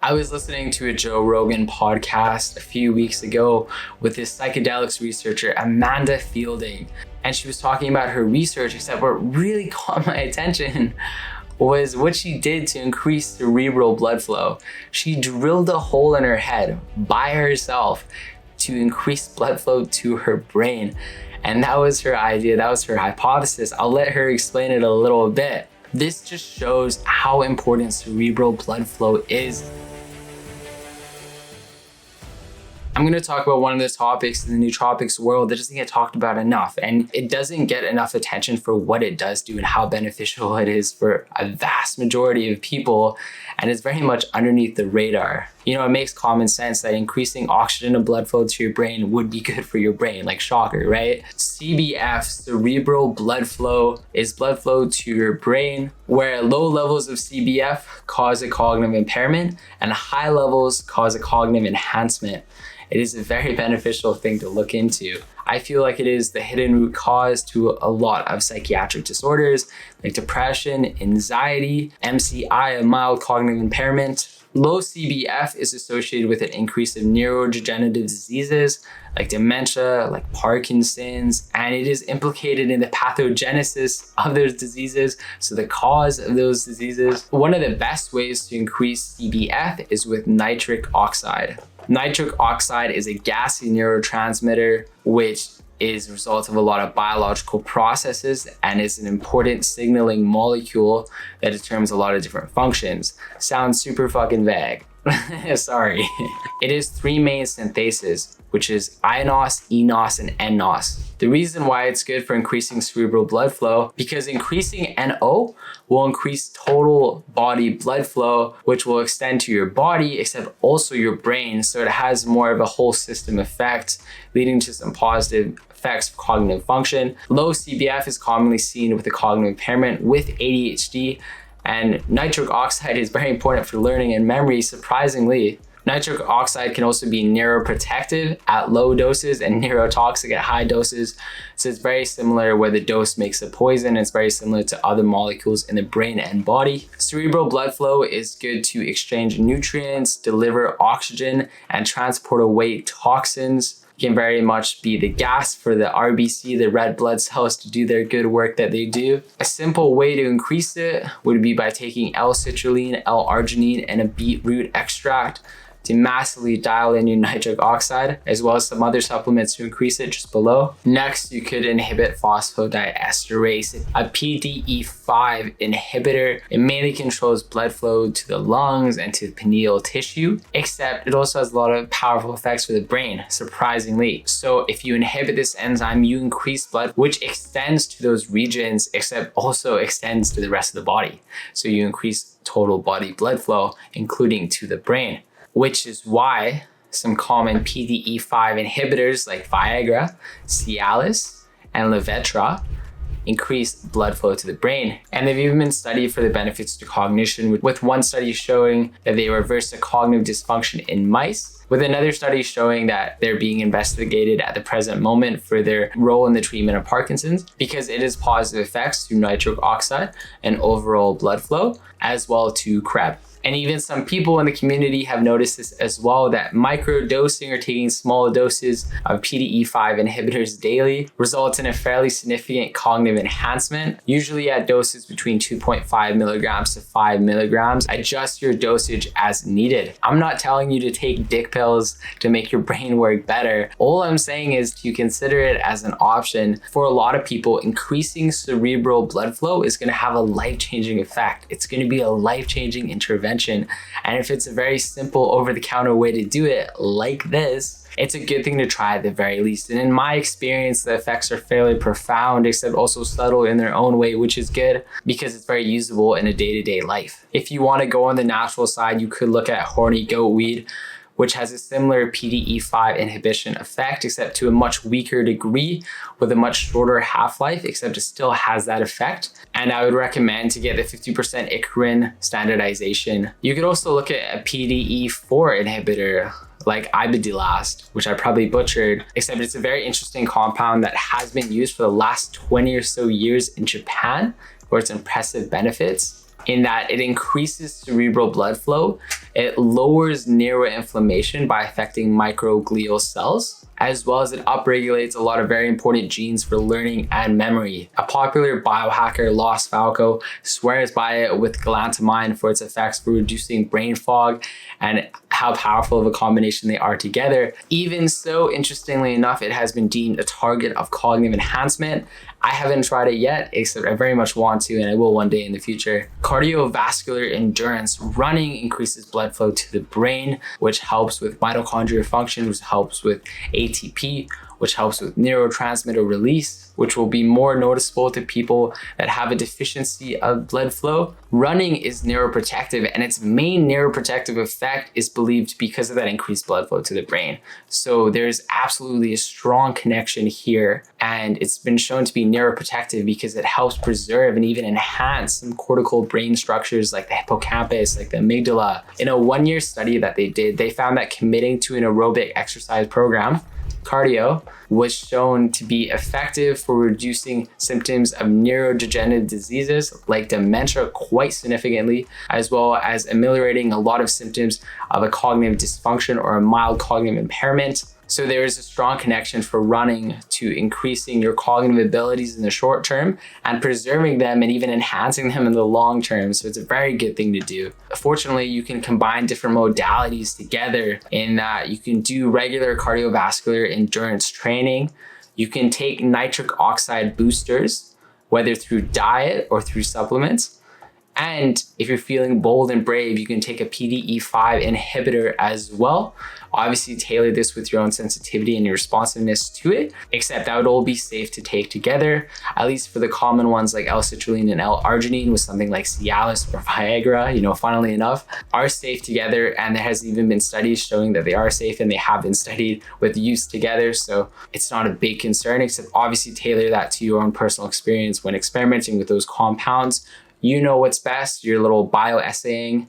I was listening to a Joe Rogan podcast a few weeks ago with this psychedelics researcher, Amanda Fielding, and she was talking about her research, except what really caught my attention was what she did to increase cerebral blood flow. She drilled a hole in her head by herself to increase blood flow to her brain. And that was her idea, that was her hypothesis. I'll let her explain it a little bit. This just shows how important cerebral blood flow is. I'm going to talk about one of the topics in the nootropics world that doesn't get talked about enough, and it doesn't get enough attention for what it does do and how beneficial it is for a vast majority of people, and it's very much underneath the radar. It makes common sense that increasing oxygen and blood flow to your brain would be good for your brain, like shocker, right? CBF, cerebral blood flow, is blood flow to your brain, where low levels of CBF cause a cognitive impairment and high levels cause a cognitive enhancement. It is a very beneficial thing to look into. I feel like it is the hidden root cause to a lot of psychiatric disorders like depression, anxiety, MCI, a mild cognitive impairment. Low CBF is associated with an increase of neurodegenerative diseases like dementia, like Parkinson's, and it is implicated in the pathogenesis of those diseases, so the cause of those diseases. One of the best ways to increase CBF is with nitric oxide. Nitric oxide is a gassy neurotransmitter, which is a result of a lot of biological processes and is an important signaling molecule that determines a lot of different functions. Sounds super fucking vague. Sorry. It is three main synthases, which is INOS, ENOS, and NOS. The reason why it's good for increasing cerebral blood flow, because increasing NO will increase total body blood flow, which will extend to your body, except also your brain. So it has more of a whole system effect, leading to some positive effects of cognitive function. Low CBF is commonly seen with a cognitive impairment with ADHD, and nitric oxide is very important for learning and memory, surprisingly. Nitric oxide can also be neuroprotective at low doses and neurotoxic at high doses. So it's very similar where the dose makes a poison. It's very similar to other molecules in the brain and body. Cerebral blood flow is good to exchange nutrients, deliver oxygen, and transport away toxins. It can very much be the gas for the RBC, the red blood cells, to do their good work that they do. A simple way to increase it would be by taking L-citrulline, L-arginine, and a beetroot extract to massively dial in your nitric oxide, as well as some other supplements to increase it just below. Next, you could inhibit phosphodiesterase, a PDE5 inhibitor. It mainly controls blood flow to the lungs and to the pineal tissue, except it also has a lot of powerful effects for the brain, surprisingly. So if you inhibit this enzyme, you increase blood, which extends to those regions, except also extends to the rest of the body. So you increase total body blood flow, including to the brain, which is why some common PDE5 inhibitors like Viagra, Cialis, and Levetra increase blood flow to the brain. And they've even been studied for the benefits to cognition, with one study showing that they reverse the cognitive dysfunction in mice, with another study showing that they're being investigated at the present moment for their role in the treatment of Parkinson's, because it has positive effects to nitric oxide and overall blood flow, as well to CREB. And even some people in the community have noticed this as well, that microdosing or taking small doses of PDE5 inhibitors daily results in a fairly significant cognitive enhancement, usually at doses between 2.5 milligrams to 5 milligrams. Adjust your dosage as needed. I'm not telling you to take dick pills to make your brain work better. All I'm saying is to consider it as an option. For a lot of people, increasing cerebral blood flow is going to have a life-changing effect. It's going to be a life-changing intervention. And if it's a very simple over-the-counter way to do it like this, it's a good thing to try at the very least. And in my experience, the effects are fairly profound, except also subtle in their own way, which is good because it's very usable in a day-to-day life. If you want to go on the natural side, you could look at horny goat weed, which has a similar PDE5 inhibition effect, except to a much weaker degree with a much shorter half-life, except it still has that effect. And I would recommend to get the 50% Icarin standardization. You could also look at a PDE4 inhibitor like Ibidilast, which I probably butchered, except it's a very interesting compound that has been used for the last 20 or so years in Japan for its impressive benefits, in that it increases cerebral blood flow It lowers neuroinflammation by affecting microglial cells, as well as it upregulates a lot of very important genes for learning and memory. A popular biohacker, Los Falco, swears by it with galantamine for its effects for reducing brain fog and how powerful of a combination they are together. Even so, interestingly enough, it has been deemed a target of cognitive enhancement. I haven't tried it yet, except I very much want to, and I will one day in the future. Cardiovascular endurance. Running increases blood flow to the brain, which helps with mitochondrial function, which helps with ATP, which helps with neurotransmitter release, which will be more noticeable to people that have a deficiency of blood flow. Running is neuroprotective, and its main neuroprotective effect is believed because of that increased blood flow to the brain. So there's absolutely a strong connection here, and it's been shown to be neuroprotective because it helps preserve and even enhance some cortical brain structures like the hippocampus, like the amygdala. In a 1-year study that they did, they found that committing to an aerobic exercise program, cardio, was shown to be effective for reducing symptoms of neurodegenerative diseases like dementia quite significantly, as well as ameliorating a lot of symptoms of a cognitive dysfunction or a mild cognitive impairment. So there is a strong connection for running to increasing your cognitive abilities in the short term and preserving them and even enhancing them in the long term. So it's a very good thing to do. Fortunately, you can combine different modalities together in that you can do regular cardiovascular endurance training. You can take nitric oxide boosters, whether through diet or through supplements. And if you're feeling bold and brave, you can take a PDE5 inhibitor as well. Obviously, tailor this with your own sensitivity and your responsiveness to it, except that would all be safe to take together, at least for the common ones like L-citrulline and L-arginine with something like Cialis or Viagra, funnily enough, are safe together. And there has even been studies showing that they are safe and they have been studied with use together. So it's not a big concern, except obviously tailor that to your own personal experience when experimenting with those compounds. You know what's best, your little bio essaying.